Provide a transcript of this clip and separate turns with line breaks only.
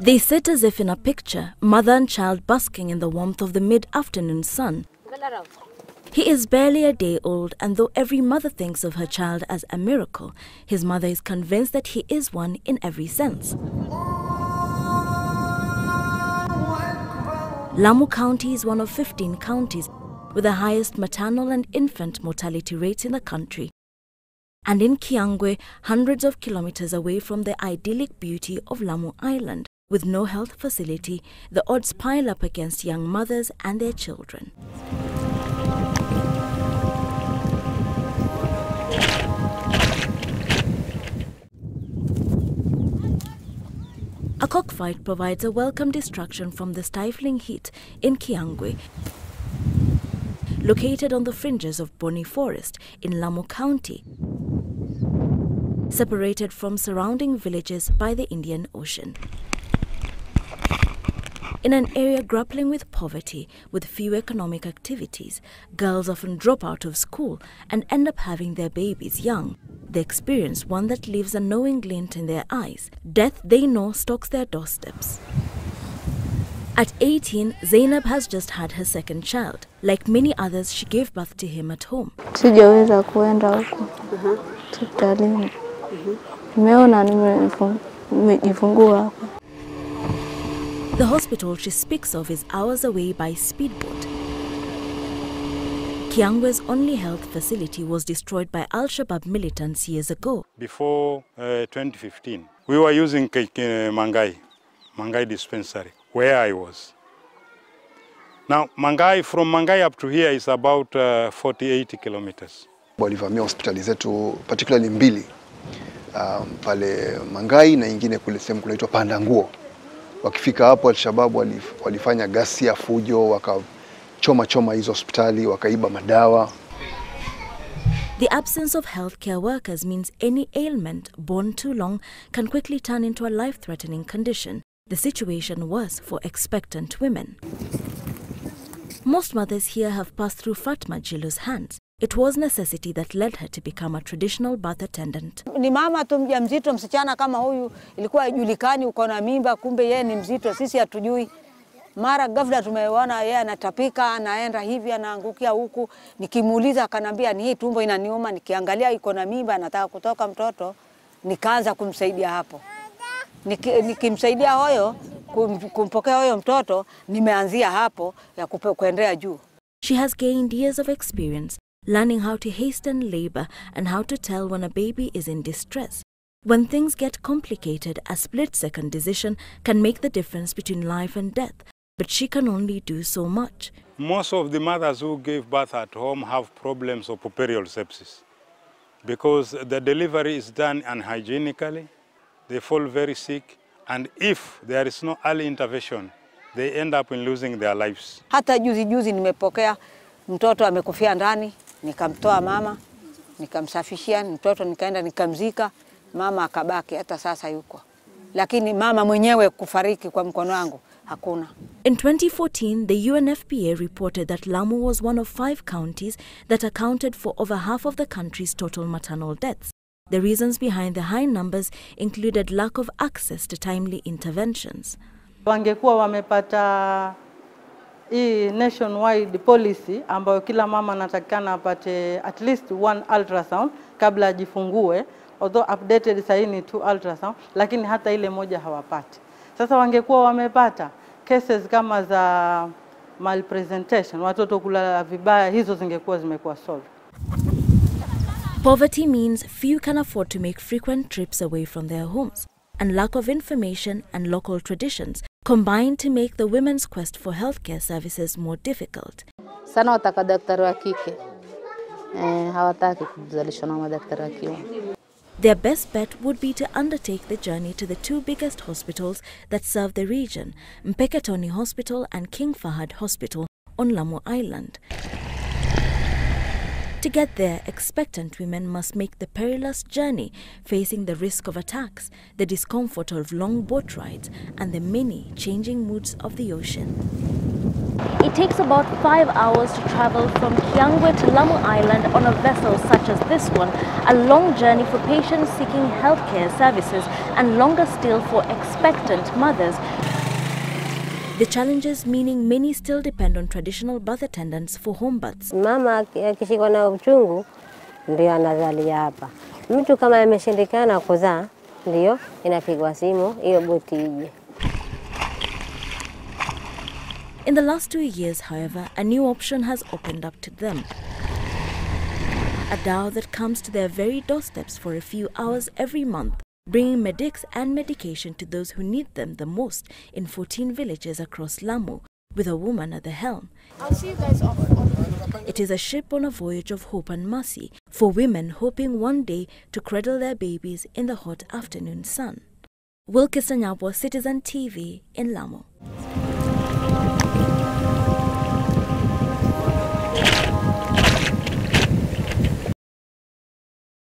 They sit as if in a picture, mother and child basking in the warmth of the mid-afternoon sun. He is barely a day old, and though every mother thinks of her child as a miracle, his mother is convinced that he is one in every sense. Lamu County is one of 15 counties with the highest maternal and infant mortality rates in the country. And in Kiangwe, hundreds of kilometers away from the idyllic beauty of Lamu Island, with no health facility, the odds pile up against young mothers and their children. A cockfight provides a welcome distraction from the stifling heat in Kiangwe, located on the fringes of Boni Forest in Lamu County, separated from surrounding villages by the Indian Ocean. In an area grappling with poverty, with few economic activities, girls often drop out of school and end up having their babies young. They experience one that leaves a knowing glint in their eyes. Death, they know, stalks their doorsteps. At 18, Zainab has just had her second child. Like many others, she gave birth to him at home.
Sijaweza kuenda huko hospitalini. Nimeona nimejifungua hapo.
The hospital she speaks of is hours away by speedboat. Kiangwe's only health facility was destroyed by Al-Shabaab militants years ago.
Before 2015, we were using Mangai dispensary, where I was. Now, from Mangai up to here is about 40-80 kilometers.
Walivamia hospitali zetu, particularly mbili, pale Mangai na ingine kule sehemu kunaitwa Pandanguo. Wakifika hapo Al-Shabaab walifanya ghasia, fujo, wakachoma hizo hospitali, wakaiba madawa.
The absence of healthcare workers means any ailment born too long can quickly turn into a life-threatening condition. The situation was for expectant women. Most mothers here have passed through Fatma Jilu's hands. It was necessity that led her to become a traditional birth attendant.
Ni mama tu mjamzito, msichana kama huyu ilikuwa hajulikani uko na mimba, kumbe yeye ni mzito, sisi hatujui. Mara ghafla tumeona yeye anatapika, anaenda hivi, anaangukia huku. Nikimuuliza akanambia ni hii tumbo inaniuma, nikiangalia iko na mimba, anataka kutoka mtoto, nikaanza kumsaidia hapo. Nikimsaidia hoyo, kumpokea hoyo mtoto, nimeanzia hapo ya kuendelea juu.
She has gained years of experience, learning how to hasten labor and how to tell when a baby is in distress. When things get complicated, a split-second decision can make the difference between life and death, but she can only do so much.
Most of the mothers who gave birth at home have problems of puerperal sepsis because the delivery is done unhygienically, they fall very sick, and if there is no early intervention, they end up in losing their lives.
Hata juzi nimepokea mtoto amekufia ndani, nikamtoa mama, nikamsafishia mtoto, nikaenda nikamzika, mama akabaki, hata sasa yuko. Lakini mama mwenyewe kufariki kwa mkono wangu hakuna.
In 2014, the UNFPA reported that Lamu was one of 5 counties that accounted for over half of the country's total maternal deaths. The reasons behind the high numbers included lack of access to timely interventions.
Wangekuwa wamepata hii nationwide policy ambayo kila mama anatakikana apate at least 1 ultrasound kabla ajifungue, although updated sasa ni 2 ultrasound, lakini hata ile moja hawapati. Sasa wangekuwa wamepata cases kama za malpresentation, watoto kulala vibaya, hizo zingekuwa zimekuwa solved.
Poverty means few can afford to make frequent trips away from their homes, and lack of information and local traditions combine to make the women's quest for healthcare services more difficult.
Sana wataka daktari wa kike. Hawataki kuzalishwa na madaktari wa kiume.
Their best bet would be to undertake the journey to the 2 biggest hospitals that serve the region, Mpeketoni Hospital and King Fahad Hospital on Lamu Island. To get there, expectant women must make the perilous journey, facing the risk of attacks, the discomfort of long boat rides, and the many changing moods of the ocean. It takes about 5 hours to travel from Kiangwe to Lamu Island on a vessel such as this one, a long journey for patients seeking healthcare services and longer still for expectant mothers. The challenges meaning many still depend on traditional birth attendants for home births.
Mama akishikwa na uchungu ndio anazalia hapa. Mtu kama ameshindikana kuzaa ndio inapigwa simu hiyo boti ije.
In the last 2 years, however, a new option has opened up to them. A dhow that comes to their very doorsteps for a few hours every month, bringing medics and medication to those who need them the most in 14 villages across Lamu, with a woman at the helm.
I'll see you guys off.
It is a ship on a voyage of hope and mercy for women hoping one day to cradle their babies in the hot afternoon sun. Wilkister Nyabwa, Citizen TV in Lamu.